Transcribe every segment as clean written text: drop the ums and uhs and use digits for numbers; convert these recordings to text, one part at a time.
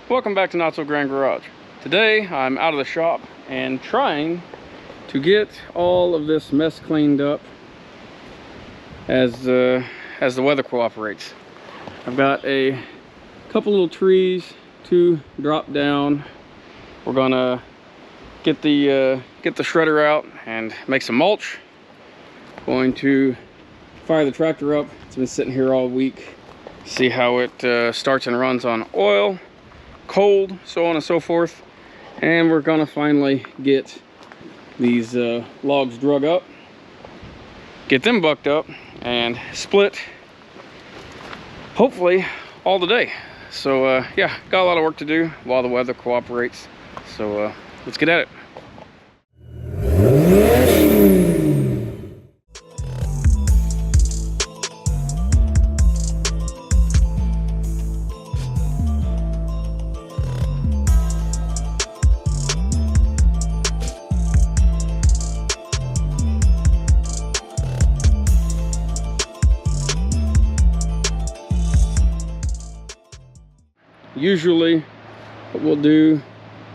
Welcome back to Not So Grand Garage. Today I'm out of the shop and trying to get all of this mess cleaned up as the weather cooperates. I've got a couple little trees to drop down. We're gonna get the shredder out and make some mulch. Going to fire the tractor up. It's been sitting here all week. See how it starts and runs on oil, cold, so on and so forth. And we're gonna finally get these logs drug up, get them bucked up and split, hopefully all today. So yeah, got a lot of work to do while the weather cooperates. So let's get at it. Usually what we'll do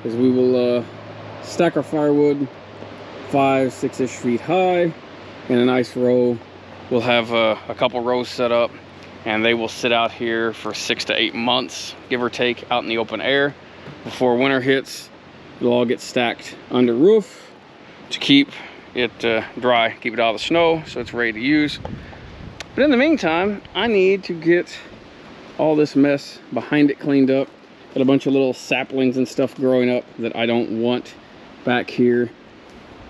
is we will stack our firewood 5-6-ish feet high in a nice row. We'll have a couple rows set up and they will sit out here for 6 to 8 months, give or take, out in the open air. Before winter hits, it'll all get stacked under roof to keep it dry, keep it out of the snow so it's ready to use. But in the meantime, I need to get all this mess behind it cleaned up. Got a bunch of little saplings and stuff growing up that I don't want back here.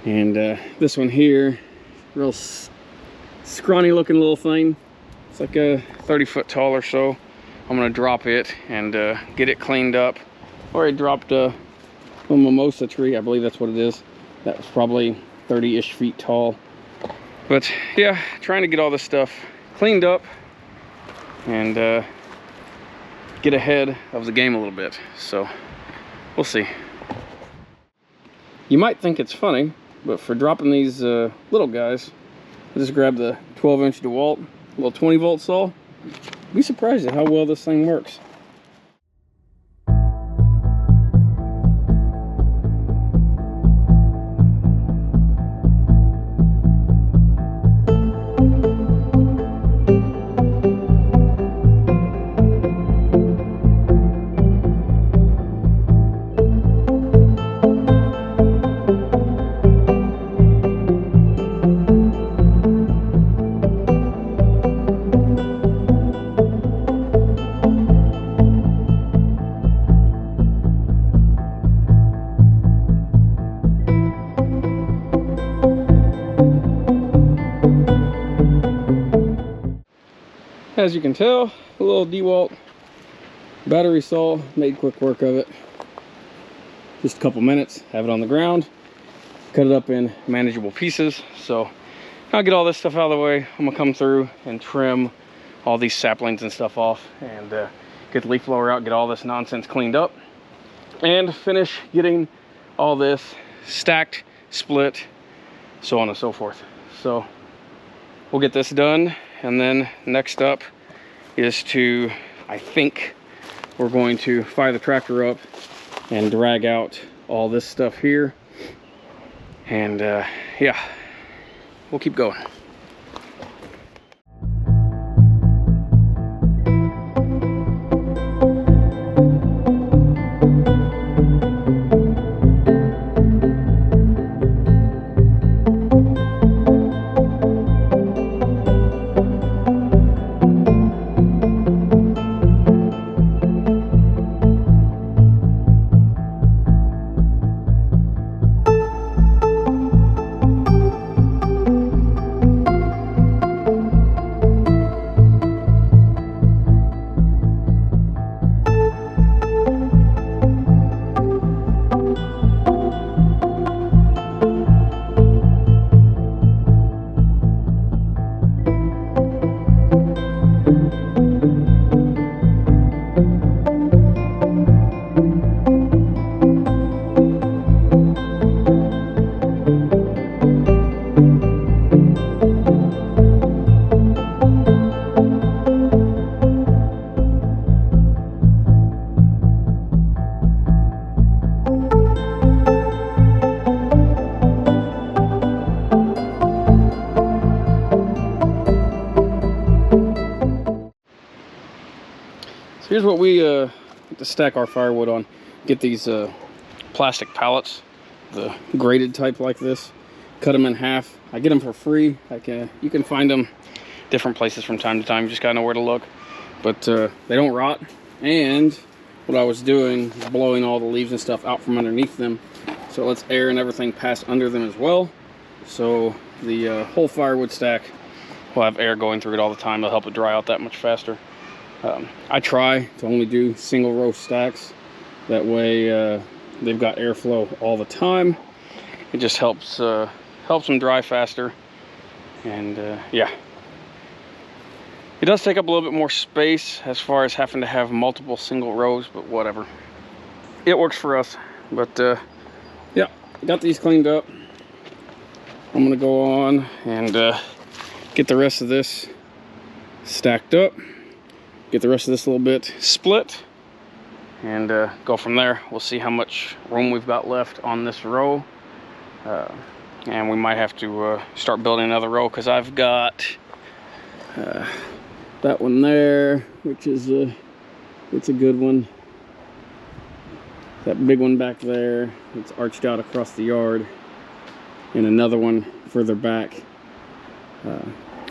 And this one here, real scrawny looking little thing. It's like a 30-foot tall or so. I'm gonna drop it and get it cleaned up. Already dropped a mimosa tree, I believe that's what it is. That was probably 30-ish feet tall. But yeah, trying to get all this stuff cleaned up and get ahead of the game a little bit. So we'll see. You might think it's funny, but for dropping these little guys, I just grabbed the 12-inch Dewalt, little 20-volt saw. Be surprised at how well this thing works. As you can tell, a little Dewalt battery saw, made quick work of it. Just a couple minutes, have it on the ground, cut it up in manageable pieces. So I'll get all this stuff out of the way. I'm gonna come through and trim all these saplings and stuff off and get the leaf blower out, get all this nonsense cleaned up and finish getting all this stacked, split, so on and so forth. So we'll get this done. And then next up is to, I think, we're going to fire the tractor up and drag out all this stuff here. And yeah, we'll keep going. here's what we to stack our firewood on. Get these plastic pallets, the graded type like this. Cut them in half. I get them for free. You can find them different places from time to time. You just gotta know where to look. But they don't rot. And what I was doing is blowing all the leaves and stuff out from underneath them, so it lets air and everything pass under them as well. So the whole firewood stack will have air going through it all the time. It'll help it dry out that much faster. I try to only do single row stacks. That way they've got airflow all the time. It just helps them dry faster. And yeah, it does take up a little bit more space as far as having to have multiple single rows, but whatever. It works for us. But yeah, got these cleaned up. I'm gonna go on and get the rest of this stacked up. Get the rest of this a little bit split. And go from there. We'll see how much room we've got left on this row. And we might have to start building another row, because I've got that one there, which is it's a good one. That big one back there, it's arched out across the yard, and another one further back,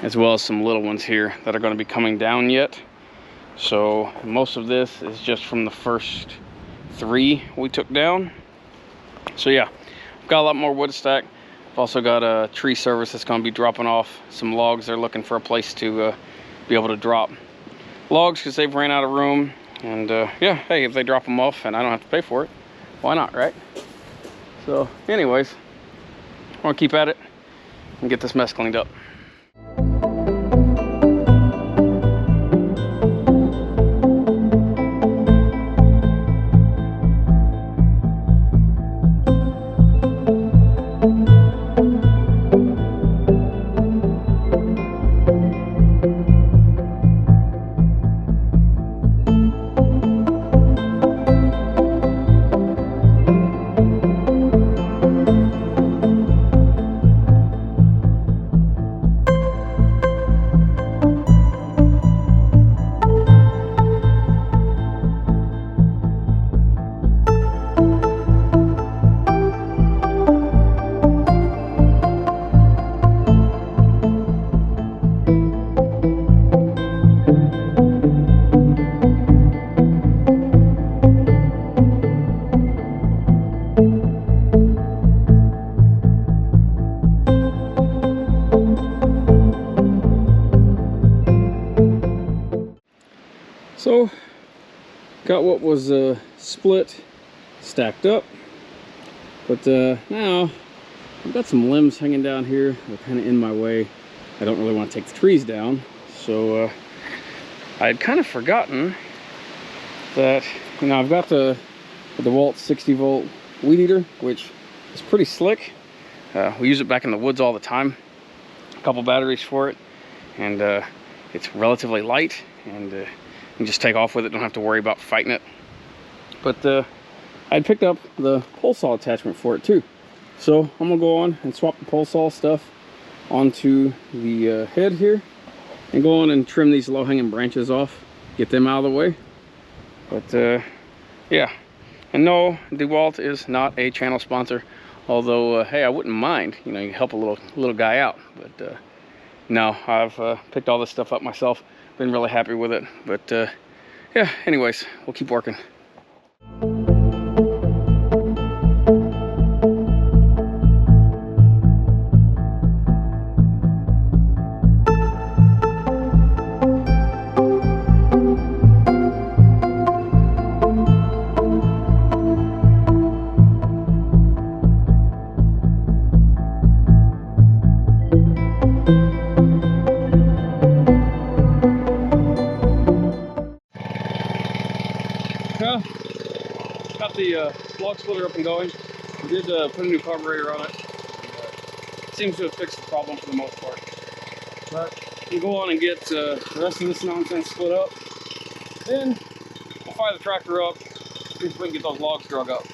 as well as some little ones here that are going to be coming down yet. So most of this is just from the first 3 we took down. So yeah, I've got a lot more wood to stack. I've also got a tree service that's going to be dropping off some logs. They're looking for a place to be able to drop logs because they've ran out of room. And yeah, hey, if they drop them off and I don't have to pay for it, why not, right? So anyways, I want to keep at it and get this mess cleaned up. So, got what was split, stacked up, but now I've got some limbs hanging down here. They're kind of in my way. I don't really want to take the trees down, so I had kind of forgotten that, you know, I've got the Dewalt 60-volt weed eater, which is pretty slick. We use it back in the woods all the time. A couple batteries for it, and it's relatively light, and you can just take off with it, don't have to worry about fighting it. But I'd picked up the pole saw attachment for it too. So I'm gonna go on and swap the pole saw stuff onto the head here and go on and trim these low-hanging branches off, get them out of the way. But yeah, and no, Dewalt is not a channel sponsor, although hey, I wouldn't mind, you know, you help a little guy out. But no, I've picked all this stuff up myself. Been really happy with it, but yeah, anyways, we'll keep working. Well, got the log splitter up and going. We did put a new carburetor on it. It seems to have fixed the problem for the most part. But we'll go on and get the rest of this nonsense split up. Then we'll fire the tractor up, see if we can get those logs drug up.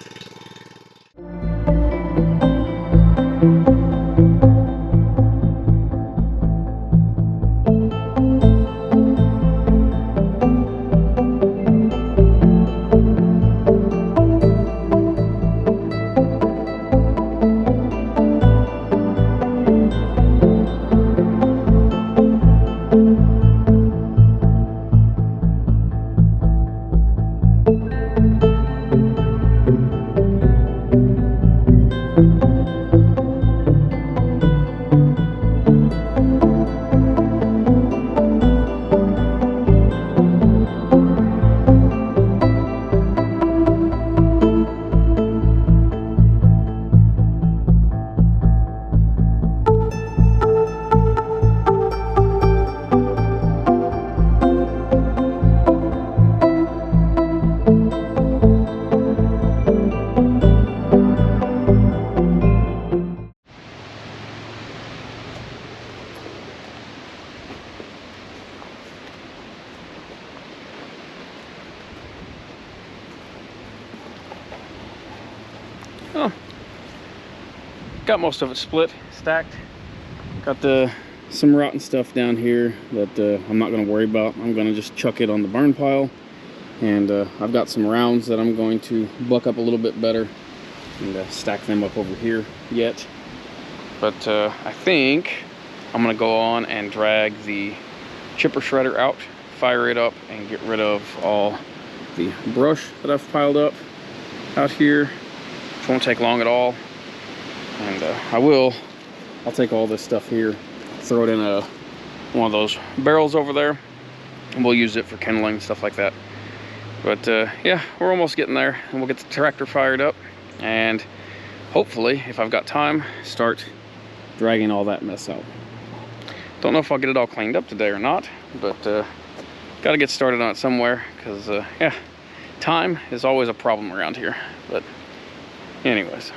Oh, got most of it split, stacked. Got some rotten stuff down here that I'm not going to worry about. I'm going to just chuck it on the barn pile. And I've got some rounds that I'm going to buck up a little bit better and stack them up over here yet. But I think I'm going to go on and drag the chipper shredder out, fire it up, and get rid of all the brush that I've piled up out here, which won't take long at all. And I'll take all this stuff here, throw it in one of those barrels over there, and we'll use it for kindling and stuff like that. But yeah, we're almost getting there, and we'll get the tractor fired up, and hopefully, if I've got time, start dragging all that mess out. Don't know if I'll get it all cleaned up today or not, but got to get started on it somewhere, because yeah, time is always a problem around here. But anyways.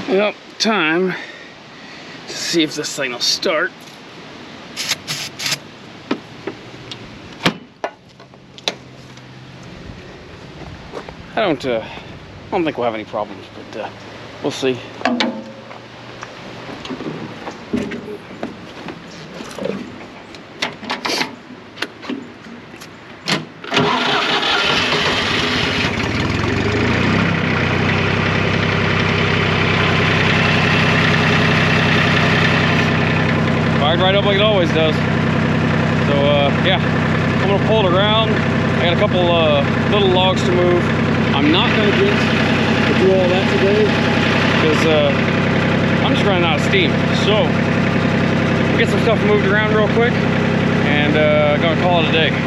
Well, time to see if this thing will start. I don't think we'll have any problems, but we'll see. Fired right up like it always does. So yeah, I'm gonna pull it around. I got a couple little logs to move. I'm not gonna get to do all that today because I'm just running out of steam. So we'll get some stuff moved around real quick and gonna call it a day.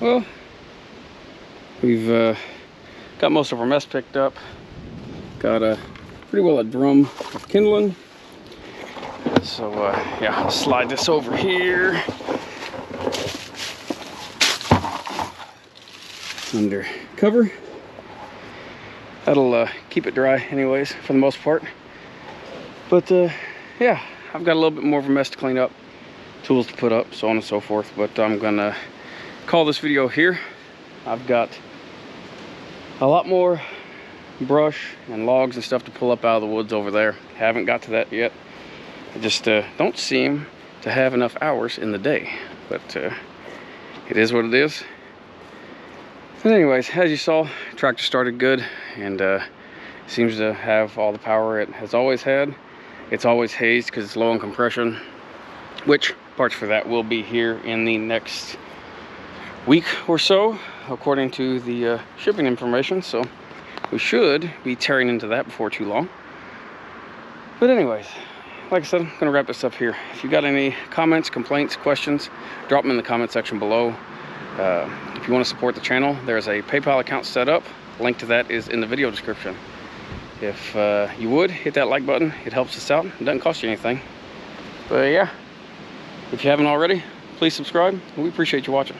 Well, we've got most of our mess picked up. Got pretty well a drum of kindling. So yeah, I'll slide this over here under cover. That'll keep it dry anyways, for the most part. But yeah, I've got a little bit more of a mess to clean up, tools to put up, so on and so forth. But I'm gonna call this video here. I've got a lot more brush and logs and stuff to pull up out of the woods over there. Haven't got to that yet. I just don't seem to have enough hours in the day, but it is what it is. But anyways, as you saw, tractor started good, and seems to have all the power it has always had. It's always hazed because it's low on compression, which parts for that will be here in the next week or so, according to the shipping information. So we should be tearing into that before too long. But anyways, like I said, I'm gonna wrap this up here. If you got any comments, complaints, questions, drop them in the comment section below. If you want to support the channel, there's a PayPal account set up. Link to that is in the video description. If you would, hit that like button. It helps us out. It doesn't cost you anything. But yeah, if you haven't already, please subscribe. We appreciate you watching.